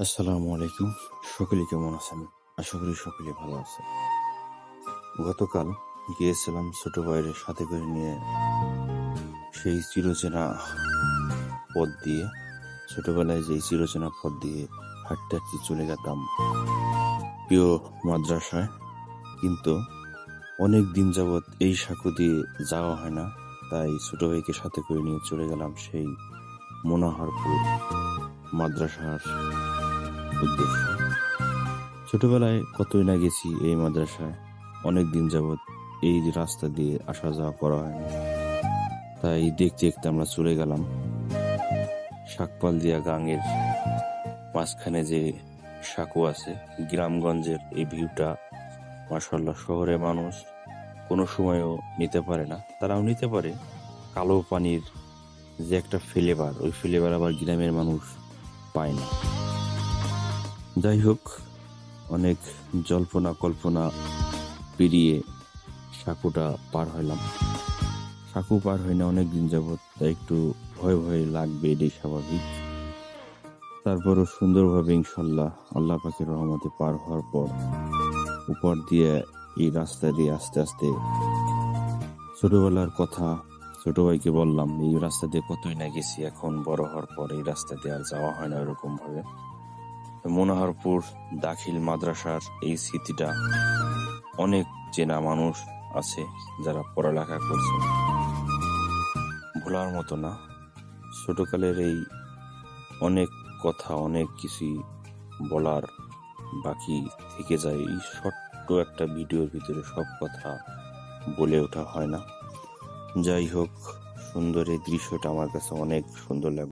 আসসালামু আলাইকুম। সকলে কেমন আছেন? আশা করি সকলে ভালো আছে। গতকাল গিয়েছিলাম ছোট ভাইয়ের সাথে করে নিয়ে সেই চিরচেনা পথ দিয়ে, ছোটবেলায় যেই চিরচেনা পথ দিয়ে হাঁটতে হাঁটতে চলে যেতাম প্রিয় মাদ্রাসায়। কিন্তু অনেক দিন যাবৎ এই সাঁকো দিয়ে যাওয়া হয় না, তাই ছোট ভাইকে সাথে করে নিয়ে চলে গেলাম সেই মনোহরপুর মাদ্রাসার উদ্দেশ্যে। ছোটবেলায় কতই না গেছি এই মাদ্রাসায়, অনেক দিন যাবৎ এই রাস্তা দিয়ে আসা যাওয়া করা হয়নি, তাই দেখতে দেখতে আমরা চলে গেলাম শাকপাল দিয়া গাঙের মাঝখানে যে সাঁকো আছে। গ্রামগঞ্জের এই ভিউটা মাশাআল্লাহ, শহরের মানুষ কোনো সময়ও নিতে পারে না। তারাও নিতে পারে কালো পানির যে একটা ফ্লেভার, ওই ফ্লেভার আবার গ্রামের মানুষ পায় না। যাই হোক, অনেক জল্পনা কল্পনা পেরিয়ে সাঁকোটা পার হইলাম। সাঁকো পার হয় না অনেক দিন যাবৎ, তাই একটু ভয় ভয় লাগবে, এটাই স্বাভাবিক। তারপরও সুন্দরভাবে ইনশাল্লাহ আল্লাহ পাকের রহমতে পার হওয়ার পর উপর দিয়ে এই রাস্তা দিয়ে আস্তে আস্তে ছোটবেলার কথা ছোট ভাইকে বললাম, এই রাস্তা দিয়ে কতই না গেছি, এখন বড় হওয়ার পর এই রাস্তা দিয়ে আর যাওয়া হয় না এরকম ভাবে। মনোহরপুর দাখিল মাদ্রাসার এই স্মৃতিটা অনেক চেনা মানুষ আছে যারা পড়ালেখা করছে, ভোলার মতো না। ছোটকালের এই অনেক কথা, অনেক কিছুই বলার বাকি থেকে যায়। এই ছোট্ট একটা ভিডিওর ভিতরে সব কথা বলে ওঠা হয় না। যাই হোক, সুন্দর এই দৃশ্যটা আমার কাছে অনেক সুন্দর লাগে।